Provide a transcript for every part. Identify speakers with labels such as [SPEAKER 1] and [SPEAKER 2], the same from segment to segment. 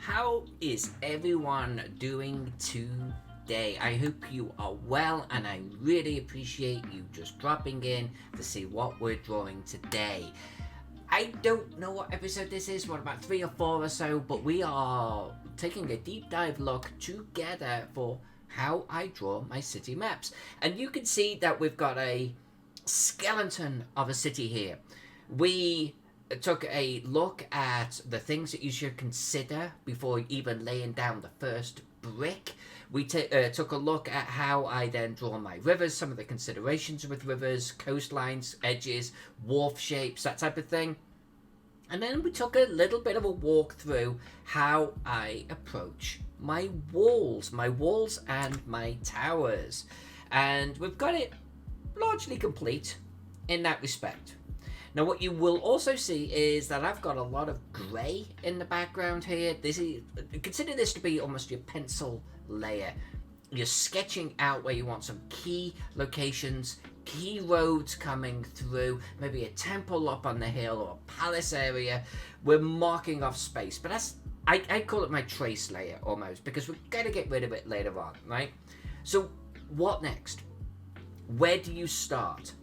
[SPEAKER 1] how is everyone doing today? I hope you are well, and I really appreciate you just dropping in to see what we're drawing today. I don't know what episode this is, what, about 3 or 4 or so, but we are taking a deep dive look together for how I draw my city maps. And you can see that we've got a skeleton of a city here. We took a look at the things that you should consider before even laying down the first brick. We took a look at how I then draw my rivers, some of the considerations with rivers, coastlines, edges, wharf shapes, that type of thing. And then we took a little bit of a walk through how I approach my walls and my towers. And we've got it largely complete in that respect. Now what you will also see is that I've got a lot of grey in the background here. Consider this to be almost your pencil layer. You're sketching out where you want some key locations, key roads coming through, maybe a temple up on the hill or a palace area. We're marking off space, but I call it my trace layer almost, because we're going to get rid of it later on, right? So what next? Where do you start?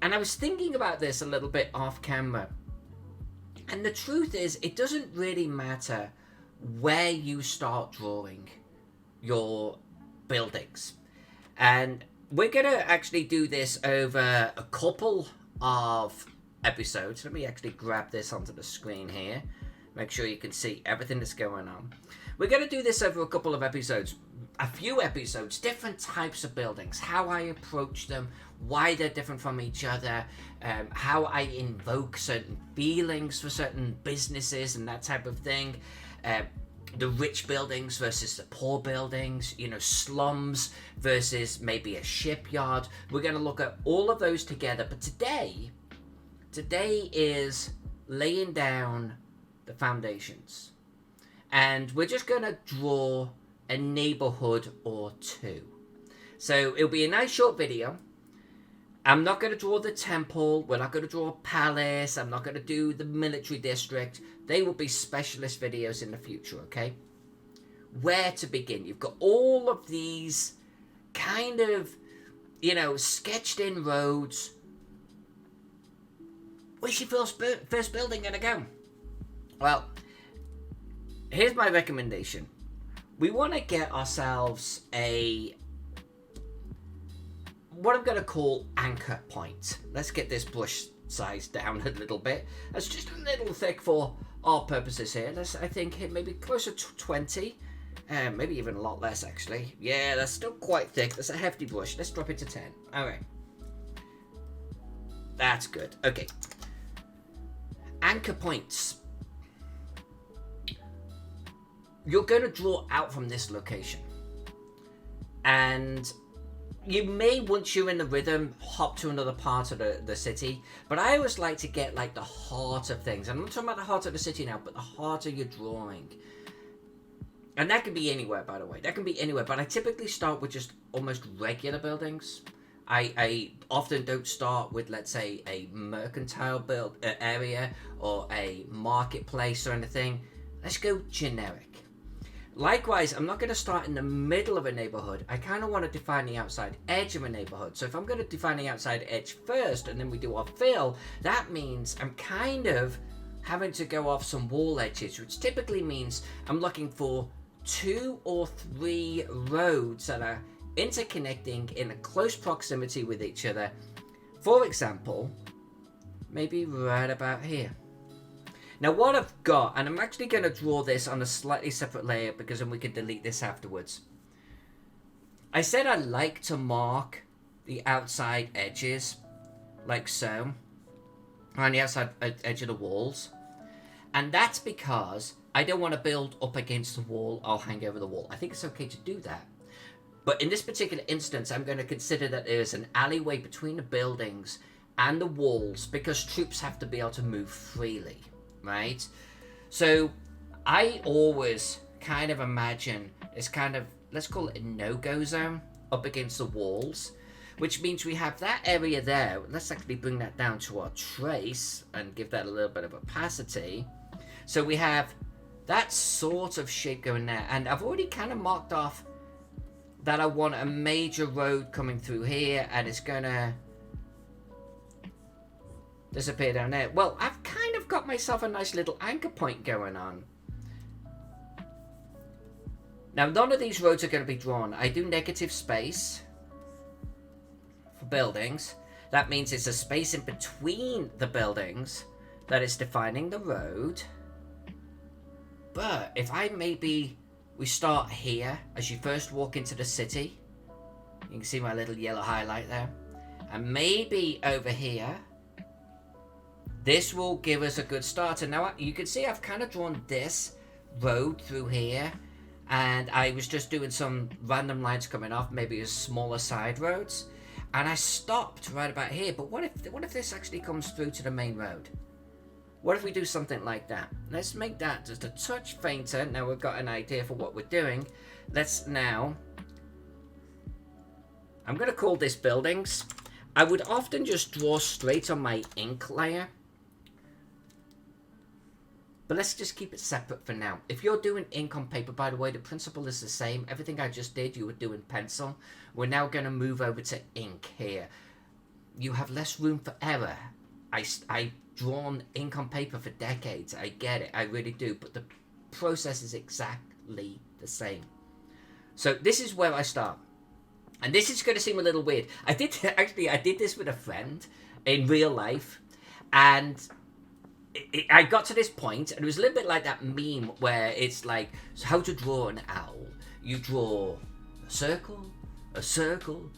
[SPEAKER 1] And I was thinking about this a little bit off camera. And the truth is, it doesn't really matter where you start drawing your buildings. And we're going to actually do this over a couple of episodes. Let me actually grab this onto the screen here. Make sure you can see everything that's going on. We're going to do this over a couple of episodes. A few episodes, different types of buildings, how I approach them, why they're different from each other, how I invoke certain feelings for certain businesses and that type of thing. The rich buildings versus the poor buildings, slums versus maybe a shipyard. We're going to look at all of those together. But today is laying down the foundations. And we're just going to draw a neighborhood or two. So it'll be a nice short video. I'm not going to draw the temple. We're not going to draw a palace. I'm not going to do the military district. They will be specialist videos in the future, okay? Where to begin? You've got all of these kind of, sketched in roads. Where's your first building going to go? Well, here's my recommendation. We want to get ourselves what I'm going to call anchor point. Let's get this brush size down a little bit. That's just a little thick for our purposes here. Let's, I think, hit maybe closer to 20. Maybe even a lot less, actually. Yeah, that's still quite thick. That's a hefty brush. Let's drop it to 10. All right. That's good. Okay. Anchor points. You're going to draw out from this location. And you may, once you're in the rhythm, hop to another part of the city. But I always like to get the heart of things. I'm not talking about the heart of the city now, but the heart of your drawing. And that can be anywhere, by the way. That can be anywhere. But I typically start with just almost regular buildings. I often don't start with, let's say, a mercantile area or a marketplace or anything. Let's go generic. Likewise, I'm not going to start in the middle of a neighborhood. I kind of want to define the outside edge of a neighborhood. So if I'm going to define the outside edge first and then we do our fill, that means I'm kind of having to go off some wall edges, which typically means I'm looking for 2 or 3 roads that are interconnecting in a close proximity with each other. For example, maybe right about here. Now what I've got, and I'm actually going to draw this on a slightly separate layer because then we can delete this afterwards. I said I like to mark the outside edges, like so, around the outside edge of the walls. And that's because I don't want to build up against the wall or hang over the wall. I think it's okay to do that. But in this particular instance, I'm going to consider that there is an alleyway between the buildings and the walls because troops have to be able to move freely. Right? So I always kind of imagine it's kind of, let's call it a no-go zone up against the walls, which means we have that area there. Let's actually bring that down to our trace and give that a little bit of opacity. So we have that sort of shape going there. And I've already kind of marked off that I want a major road coming through here, and it's gonna disappear down there. Well, I've kind of got myself a nice little anchor point going on. Now, none of these roads are going to be drawn. I do negative space for buildings. That means it's a space in between the buildings that is defining the road. But if I we start here as you first walk into the city. You can see my little yellow highlight there. And maybe over here. This will give us a good start. And now you can see I've kind of drawn this road through here. And I was just doing some random lines coming off, maybe as smaller side roads. And I stopped right about here. But what if this actually comes through to the main road? What if we do something like that? Let's make that just a touch fainter. Now we've got an idea for what we're doing. Let's now... I'm going to call this buildings. I would often just draw straight on my ink layer. But let's just keep it separate for now. If you're doing ink on paper, by the way, the principle is the same. Everything I just did, you would do in pencil. We're now going to move over to ink here. You have less room for error. I've drawn ink on paper for decades. I get it. I really do. But the process is exactly the same. So this is where I start. And this is going to seem a little weird. I did this with a friend in real life. And... I got to this point, and it was a little bit like that meme where it's like, so how to draw an owl. You draw a circle,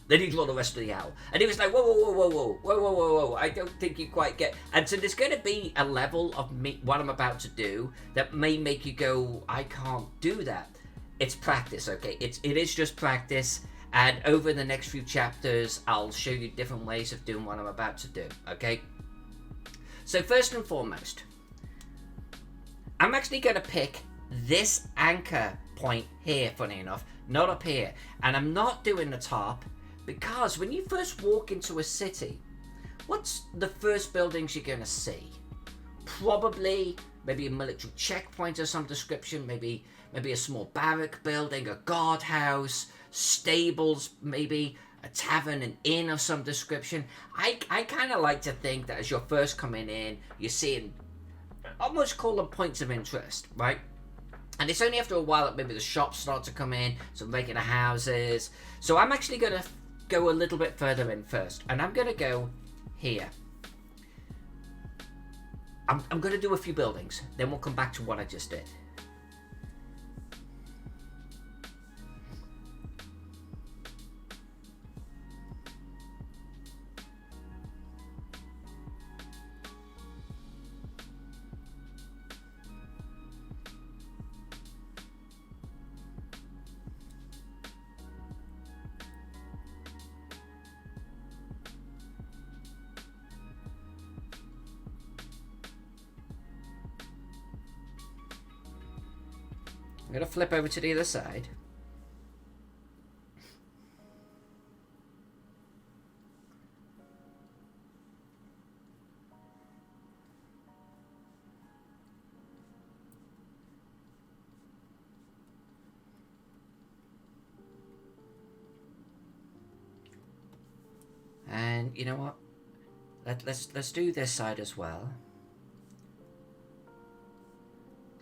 [SPEAKER 1] then you draw the rest of the owl. And he was like, whoa, I don't think you quite get... And so there's going to be a level of what I'm about to do that may make you go, I can't do that. It's practice, okay? It is just practice, and over the next few chapters, I'll show you different ways of doing what I'm about to do, okay? So first and foremost, I'm actually going to pick this anchor point here, funny enough, not up here. And I'm not doing the top because when you first walk into a city, what's the first buildings you're going to see? Probably maybe a military checkpoint of some description, maybe a small barrack building, a guardhouse, stables, maybe a tavern, an inn of some description. I kind of like to think that as you're first coming in, you're seeing, almost call them points of interest, right? And it's only after a while that maybe the shops start to come in, some regular houses. So I'm actually going to go a little bit further in first. And I'm going to go here. I'm going to do a few buildings. Then we'll come back to what I just did. I'm going to flip over to the other side. And you know what? Let's do this side as well.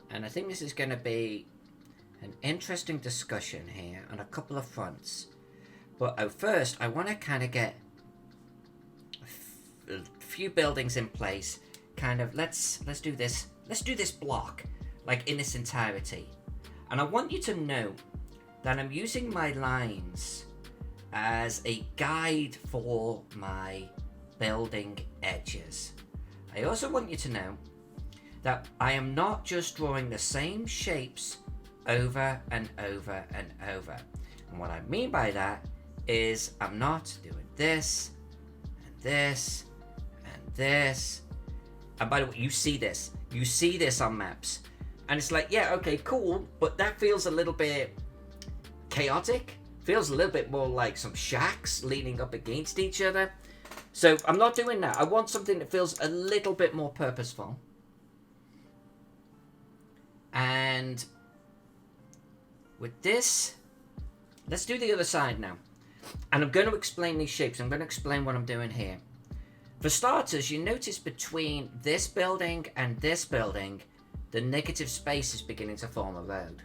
[SPEAKER 1] And I think this is going to be an interesting discussion here on a couple of fronts. But first, I want to kind of get a few buildings in place. Kind of, let's do this. Let's do this block, like in its entirety. And I want you to know that I'm using my lines as a guide for my building edges. I also want you to know that I am not just drawing the same shapes over and over and over. And what I mean by that is I'm not doing this and this and this. And by the way, you see this on maps, and it's like, yeah, okay, cool, but that feels a little bit chaotic. Feels a little bit more like some shacks leaning up against each other. So I'm not doing that. I want something that feels a little bit more purposeful. And with this, let's do the other side now. And I'm going to explain these shapes. I'm going to explain what I'm doing here. For starters, you notice between this building and this building, the negative space is beginning to form a road.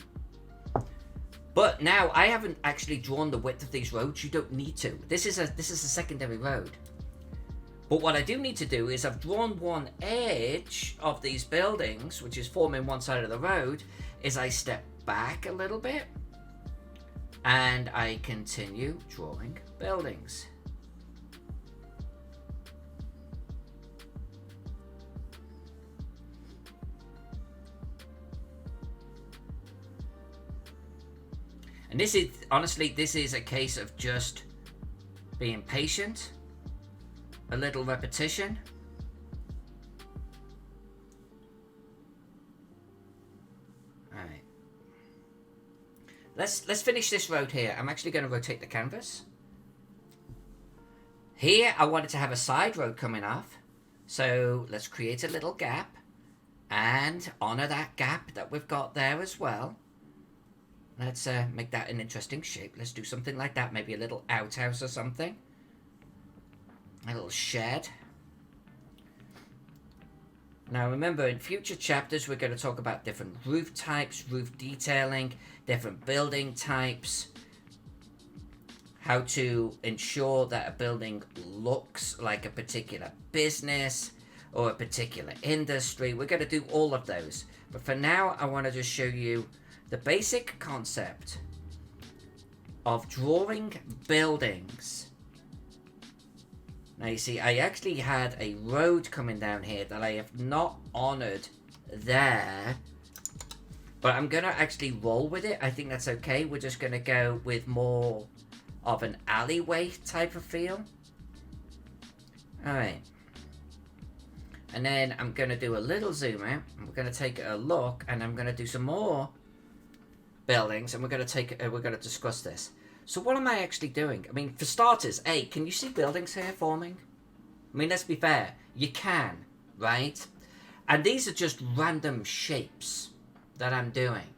[SPEAKER 1] But now I haven't actually drawn the width of these roads. You don't need to. This is a secondary road. But what I do need to do is I've drawn one edge of these buildings, which is forming one side of the road, is I step back a little bit and I continue drawing buildings. And this is, honestly, this is a case of just being patient, a little repetition. All right. Let's finish this road here. I'm actually going to rotate the canvas. Here, I wanted to have a side road coming off. So let's create a little gap and honor that gap that we've got there as well. Let's make that an interesting shape. Let's do something like that. Maybe a little outhouse or something. A little shed. Now remember, in future chapters, we're going to talk about different roof types, roof detailing, different building types, how to ensure that a building looks like a particular business or a particular industry. We're going to do all of those. But for now, I want to just show you the basic concept of drawing buildings. Now you see, I actually had a road coming down here that I have not honored there. But I'm going to actually roll with it. I think that's okay. We're just going to go with more of an alleyway type of feel. Alright. And then I'm going to do a little zoom out. And we're going to take a look. And I'm going to do some more buildings. And we're going to discuss this. So what am I actually doing? I mean, for starters, A, can you see buildings here forming? I mean, let's be fair. You can, right? And these are just random shapes that I'm doing.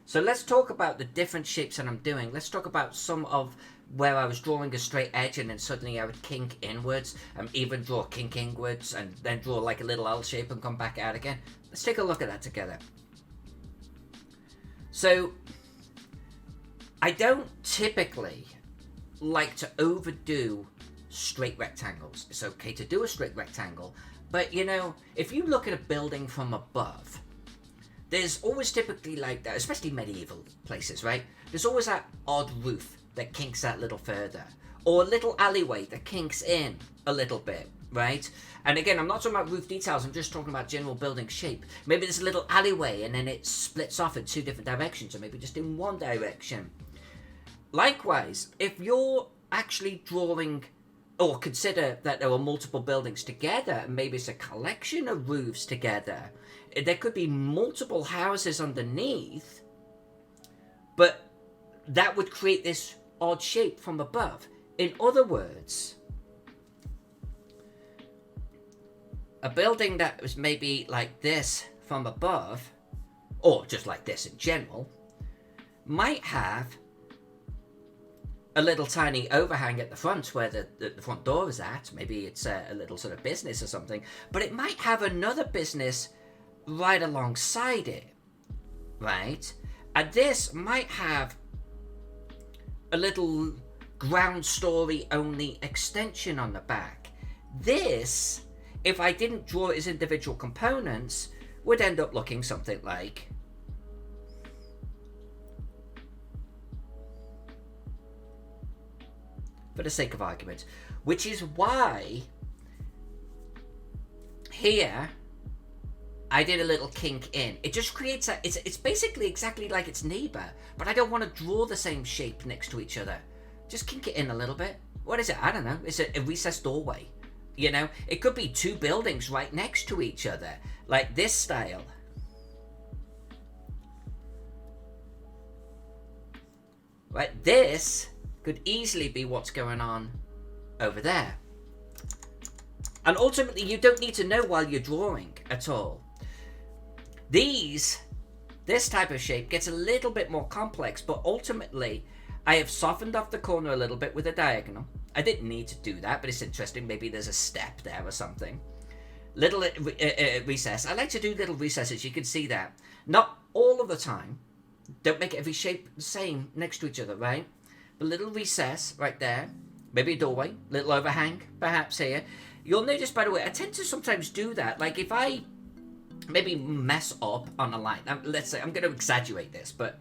[SPEAKER 1] So let's talk about the different shapes that I'm doing. Let's talk about some of where I was drawing a straight edge and then suddenly I would kink inwards and even draw kink inwards and then draw like a little L shape and come back out again. Let's take a look at that together. So I don't typically like to overdo straight rectangles. It's okay to do a straight rectangle, but you know, if you look at a building from above, there's always typically like that, especially medieval places, right? There's always that odd roof that kinks out a little further, or a little alleyway that kinks in a little bit, right? And again, I'm not talking about roof details, I'm just talking about general building shape. Maybe there's a little alleyway and then it splits off in two different directions, or maybe just in one direction. Likewise, if you're actually drawing, or consider that there are multiple buildings together, and maybe it's a collection of roofs together, there could be multiple houses underneath, but that would create this odd shape from above. In other words, a building that was maybe like this from above, or just like this in general, might have a little tiny overhang at the front where the front door is at. Maybe it's a little sort of business or something, but it might have another business right alongside it, right? And this might have a little ground story only extension on the back. This, if I didn't draw it as individual components, would end up looking something like for the sake of argument, which is why here I did a little kink in. It just creates a, it's basically exactly like its neighbor, but I don't want to draw the same shape next to each other. Just kink it in a little bit. What is it? I don't know. It's a recessed doorway. You know, it could be two buildings right next to each other, like this style. Right, this could easily be what's going on over there. And ultimately, you don't need to know while you're drawing at all. These This type of shape gets a little bit more complex, but ultimately I have softened off the corner a little bit with a diagonal. I didn't need to do that, but it's interesting. Maybe there's a step there or something. Little recess. I like to do little recesses. You can see that. Not all of the time. Don't make every shape the same next to each other, right? But little recess right there. Maybe a doorway. Little overhang, perhaps here. You'll notice, by the way, I tend to sometimes do that. Like if I maybe mess up on a line. Let's say, I'm going to exaggerate this, but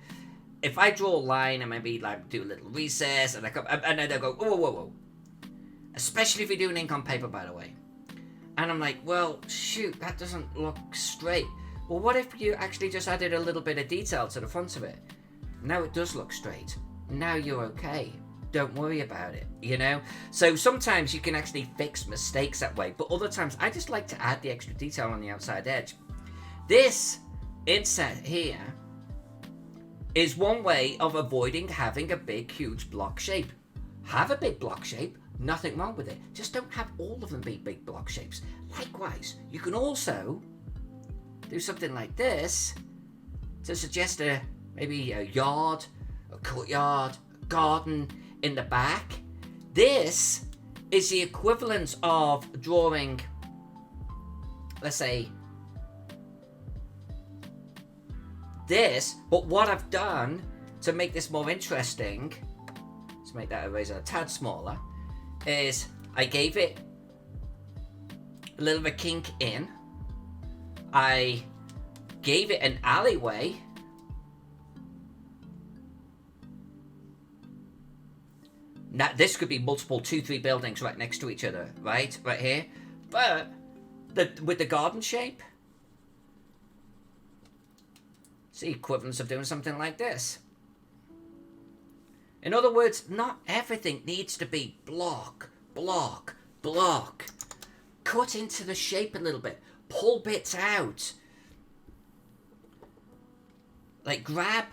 [SPEAKER 1] if I draw a line and maybe like do a little recess and I come, and then I go, whoa, whoa, whoa. Especially if you're doing ink on paper, by the way. And I'm like, well, shoot, that doesn't look straight. Well, what if you actually just added a little bit of detail to the front of it? Now it does look straight. Now you're okay. Don't worry about it, you know? So sometimes you can actually fix mistakes that way, but other times I just like to add the extra detail on the outside edge. This inset here is one way of avoiding having a big, huge block shape. Have a big block shape, nothing wrong with it. Just don't have all of them be big block shapes. Likewise, you can also do something like this to suggest maybe a yard, a courtyard, a garden in the back. This is the equivalent of drawing, let's say, this, but what I've done to make this more interesting, let's make that eraser a tad smaller, is I gave it a little bit of a kink in. I gave it an alleyway. Now this could be multiple 2-3 buildings right next to each other, right here. But with the garden shape, it's the equivalence of doing something like this. In other words, not everything needs to be block, block, block. Cut into the shape a little bit. Pull bits out. Like grab,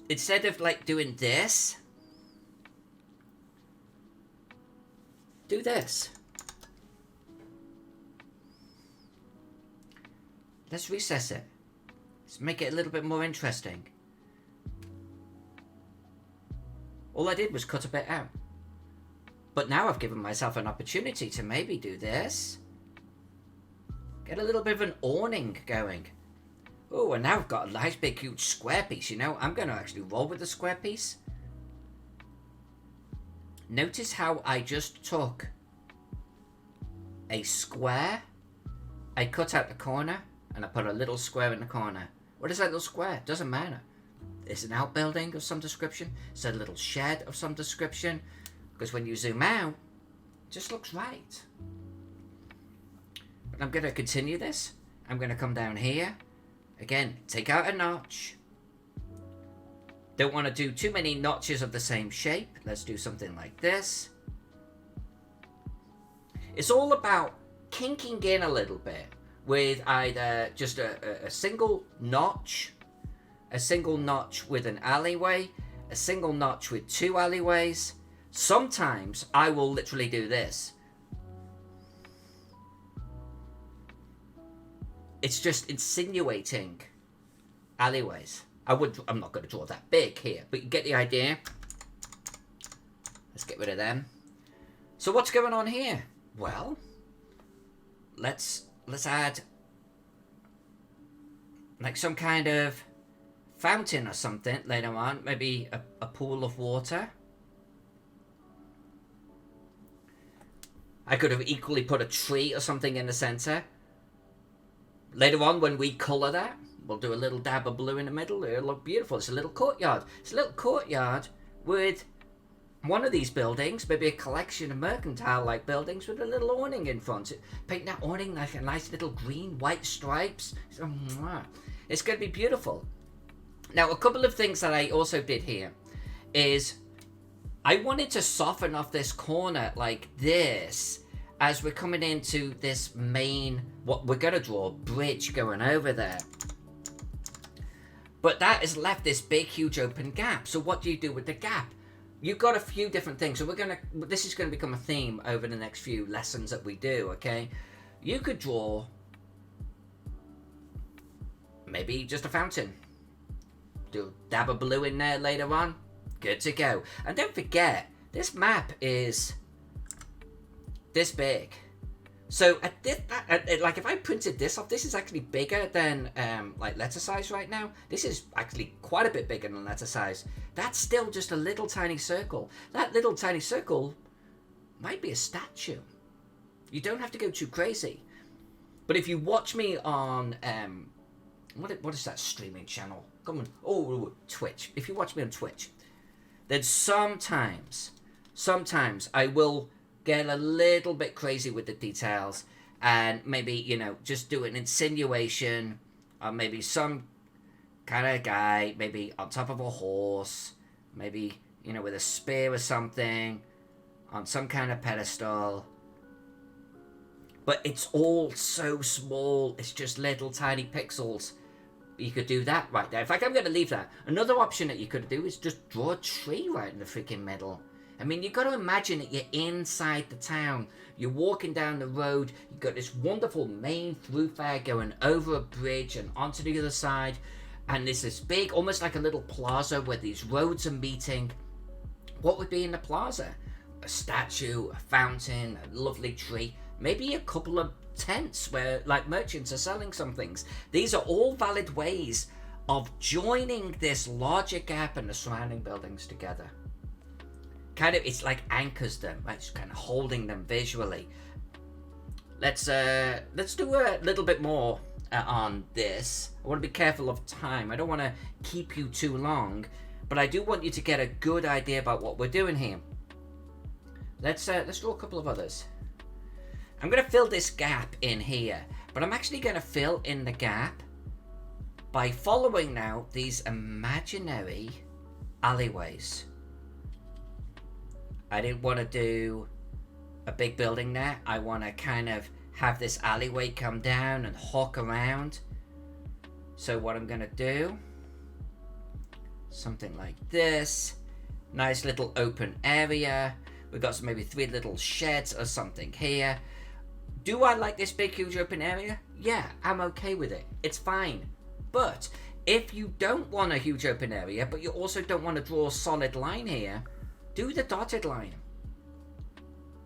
[SPEAKER 1] instead of like doing this, do this. Let's recess it. Let's make it a little bit more interesting. All I did was cut a bit out. But now I've given myself an opportunity to maybe do this. Get a little bit of an awning going. Oh, and now I've got a nice big huge square piece, you know. I'm going to actually roll with the square piece. Notice how I just took a square. I cut out the corner and I put a little square in the corner. What is that little square? Doesn't matter. It's an outbuilding of some description. It's a little shed of some description. Because when you zoom out, it just looks right. But I'm going to continue this. I'm going to come down here. Again, take out a notch. Don't want to do too many notches of the same shape. Let's do something like this. It's all about kinking in a little bit with either just a single notch, a single notch with an alleyway, a single notch with 2 alleyways. Sometimes I will literally do this. It's just insinuating alleyways. I'm not going to draw that big here, but you get the idea. Let's get rid of them. So what's going on here? Well, let's add like some kind of fountain or something later on. Maybe a pool of water. I could have equally put a tree or something in the center. Later on, when we color that, we'll do a little dab of blue in the middle. It'll look beautiful. It's a little courtyard. It's a little courtyard with one of these buildings, maybe a collection of mercantile-like buildings with a little awning in front. Paint that awning like a nice little green, white stripes. It's going to be beautiful. Now, a couple of things that I also did here is I wanted to soften off this corner like this as we're coming into this main, what we're going to draw, a bridge going over there. But that has left this big, huge open gap. So what do you do with the gap? You've got a few different things. So this is going to become a theme over the next few lessons that we do, okay? You could draw maybe just a fountain. Do a dab of blue in there later on. Good to go. And don't forget, this map is this big. So like if I printed this off, this is actually bigger than like letter size right now. This is actually quite a bit bigger than letter size. That's still just a little tiny circle. That little tiny circle might be a statue. You don't have to go too crazy. But if you watch me on what is that streaming channel? Come on, oh, Twitch. If you watch me on Twitch, then sometimes I will get a little bit crazy with the details and maybe, you know, just do an insinuation of maybe some kind of guy, maybe on top of a horse, maybe, you know, with a spear or something, on some kind of pedestal. But it's all so small, it's just little tiny pixels. You could do that right there. In fact, I'm going to leave that. Another option that you could do is just draw a tree right in the freaking middle. I mean, you've got to imagine that you're inside the town. You're walking down the road. You've got this wonderful main thoroughfare going over a bridge and onto the other side. And there's this big, almost like a little plaza where these roads are meeting. What would be in the plaza? A statue, a fountain, a lovely tree. Maybe a couple of tents where, like, merchants are selling some things. These are all valid ways of joining this larger gap and the surrounding buildings together. Kind of, it's like anchors them, right? It's kind of holding them visually. Let's do a little bit more on this. I want to be careful of time. I don't want to keep you too long, but I do want you to get a good idea about what we're doing here. Let's draw a couple of others. I'm going to fill this gap in here, but I'm actually going to fill in the gap by following now these imaginary alleyways. I didn't want to do a big building there. I want to kind of have this alleyway come down and hawk around. So what I'm going to do, something like this. Nice little open area. We've got maybe 3 little sheds or something here. Do I like this big, huge open area? Yeah, I'm okay with it. It's fine. But if you don't want a huge open area, but you also don't want to draw a solid line here, do the dotted line.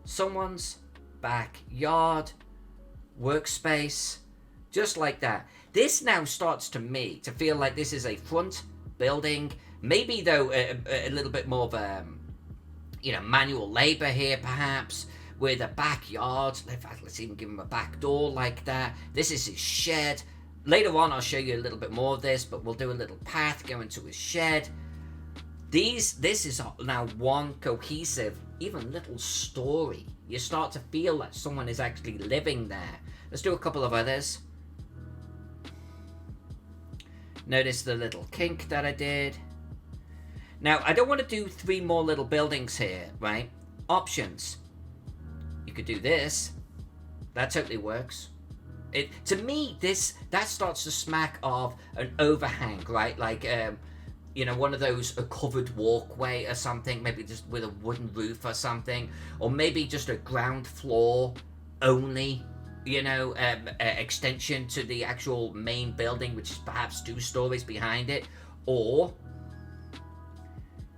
[SPEAKER 1] Someone's backyard, workspace, just like that. This now starts to me to feel like this is a front building. Maybe though a little bit more of manual labor here perhaps, with a backyard. In fact, let's even give him a back door like that. This is his shed. Later on I'll show you a little bit more of this, but we'll do a little path going to his shed. This is now one cohesive, even little story. You start to feel that someone is actually living there. Let's do a couple of others. Notice the little kink that I did. Now, I don't want to do 3 more little buildings here, right? Options. You could do this. That totally works. To me, that starts to smack of an overhang, right? Like, one of those, a covered walkway or something, maybe just with a wooden roof or something, or maybe just a ground floor only, extension to the actual main building, which is perhaps 2 stories behind it. Or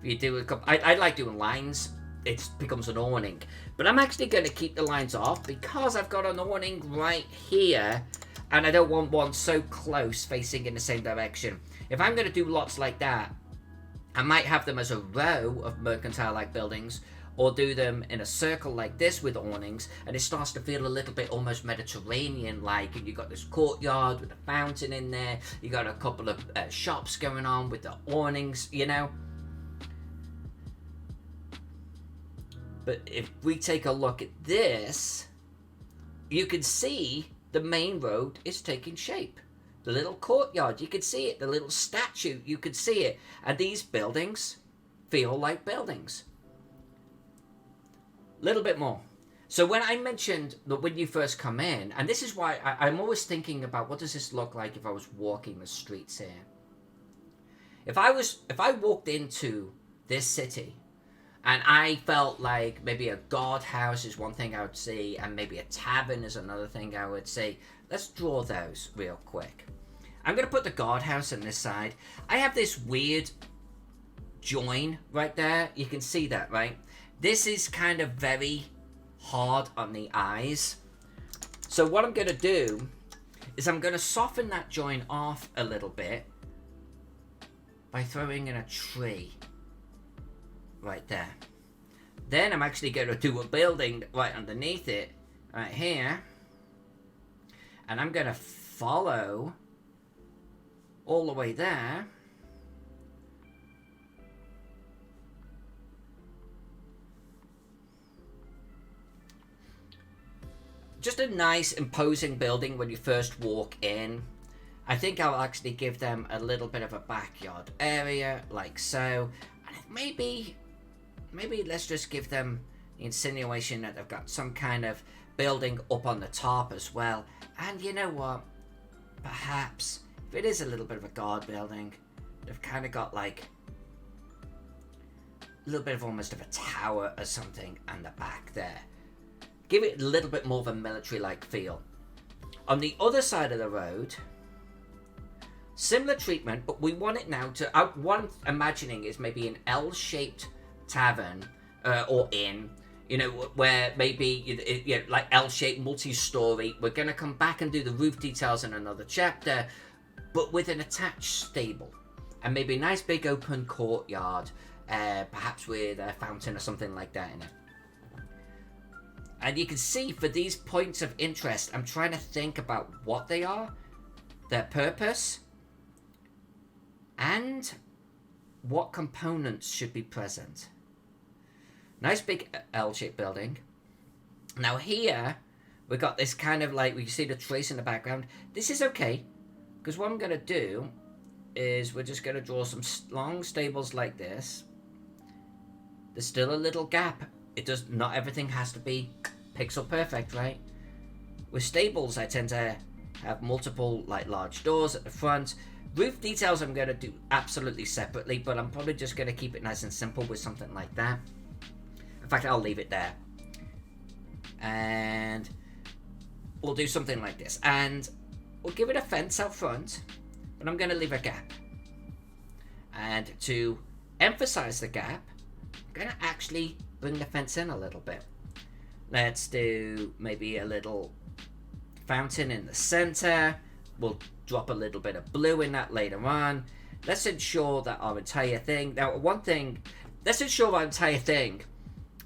[SPEAKER 1] if you do a couple, I like doing lines. It becomes an awning, but I'm actually going to keep the lines off because I've got an awning right here, and I don't want one so close facing in the same direction. If I'm going to do lots like that, I might have them as a row of mercantile-like buildings, or do them in a circle like this with awnings, and it starts to feel a little bit almost Mediterranean-like, and you've got this courtyard with a fountain in there, you got a couple of shops going on with the awnings, But if we take a look at this, you can see the main road is taking shape. The little courtyard, you could see it. The little statue, you could see it. And these buildings feel like buildings. A little bit more. So when I mentioned that when you first come in, and this is why I'm always thinking about what does this look like if I was walking the streets here. If I walked into this city, and I felt like maybe a guardhouse is one thing I would see, and maybe a tavern is another thing I would see. Let's draw those real quick. I'm going to put the guardhouse on this side. I have this weird join right there. You can see that, right? This is kind of very hard on the eyes. So what I'm going to do is I'm going to soften that join off a little bit by throwing in a tree right there. Then I'm actually going to do a building right underneath it, right here. And I'm going to follow all the way there. Just a nice imposing building when you first walk in. I think I'll actually give them a little bit of a backyard area, like so. And maybe let's just give them the insinuation that they've got some kind of building up on the top as well. And you know what? Perhaps, if it is a little bit of a guard building, they've kind of got like a little bit of almost of a tower or something on the back there. Give it a little bit more of a military-like feel. On the other side of the road, similar treatment, but we want it now to... what I'm imagining is maybe an L-shaped tavern or inn, you know, where maybe, like L-shaped, multi-story. We're going to come back and do the roof details in another chapter, but with an attached stable. And maybe a nice big open courtyard, perhaps with a fountain or something like that in it. And you can see for these points of interest, I'm trying to think about what they are, their purpose, and what components should be present. Nice big L-shaped building. Now here, we've got this kind of like, we can see the trace in the background. This is okay, because what I'm going to do is we're just going to draw some long stables like this. There's still a little gap. Not everything has to be pixel perfect, right? With stables, I tend to have multiple like large doors at the front. Roof details I'm going to do absolutely separately, but I'm probably just going to keep it nice and simple with something like that. In fact, I'll leave it there. And we'll do something like this. And we'll give it a fence out front, but I'm going to leave a gap. And to emphasize the gap, I'm going to actually bring the fence in a little bit. Let's do maybe a little fountain in the center. We'll drop a little bit of blue in that later on. Let's ensure that our entire thing... Now, let's ensure our entire thing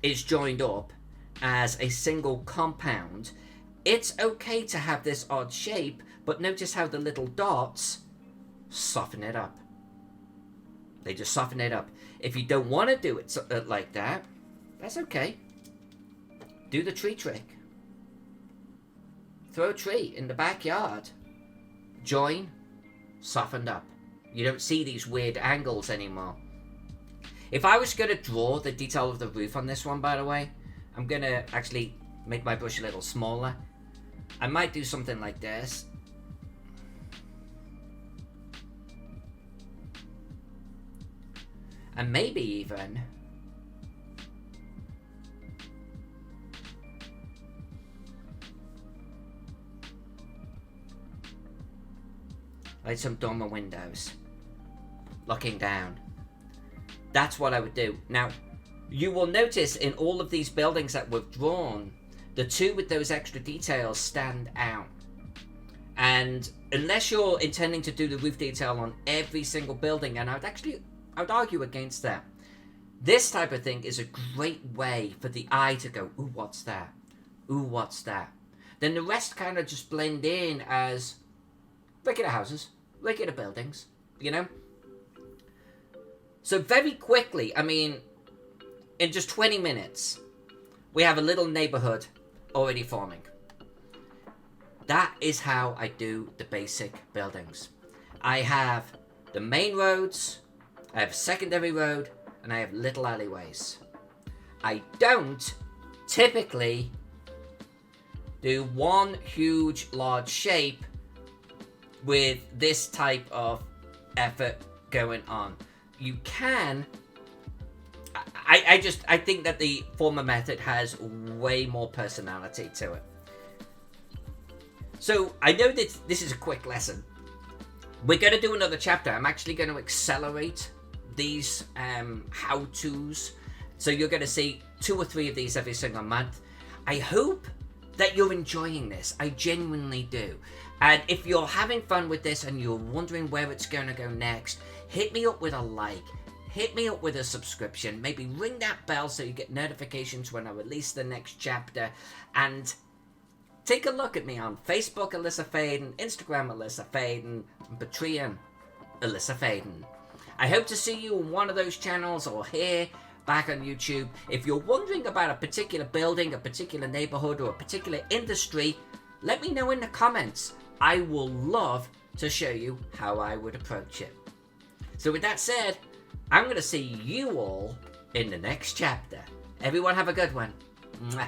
[SPEAKER 1] is joined up as a single compound. It's okay to have this odd shape, but notice how the little dots soften it up. They just soften it up. If you don't want to do it like that, that's okay. Do the tree trick. Throw a tree in the backyard. Join, softened up. You don't see these weird angles anymore. If I was going to draw the detail of the roof on this one, by the way, I'm going to actually make my brush a little smaller. I might do something like this. And maybe even... like some dormer windows. Looking down. That's what I would do. Now, you will notice in all of these buildings that we've drawn, the two with those extra details stand out. And unless you're intending to do the roof detail on every single building, and I'd argue against that. This type of thing is a great way for the eye to go, ooh, what's that? Ooh, what's that? Then the rest kind of just blend in as regular houses, regular buildings, you know? So very quickly, I mean, in just 20 minutes, we have a little neighborhood already forming. That is how I do the basic buildings. I have the main roads, I have a secondary road, and I have little alleyways. I don't typically do one huge, large shape with this type of effort going on. You can... I think that the former method has way more personality to it. So, I know that this is a quick lesson, We're going to do another chapter. I'm actually going to accelerate these how-tos. So you're going to see 2 or 3 of these every single month. I hope that you're enjoying this. I genuinely do. And if you're having fun with this and you're wondering where it's going to go next, hit me up with a like. Hit me up with a subscription. Maybe ring that bell so you get notifications when I release the next chapter. And take a look at me on Facebook, Alyssa Faden, Instagram, Alyssa Faden, and Patreon, Alyssa Faden. I hope to see you on one of those channels or here back on YouTube. If you're wondering about a particular building, a particular neighborhood, or a particular industry, let me know in the comments. I will love to show you how I would approach it. So with that said, I'm going to see you all in the next chapter. Everyone have a good one. Mwah.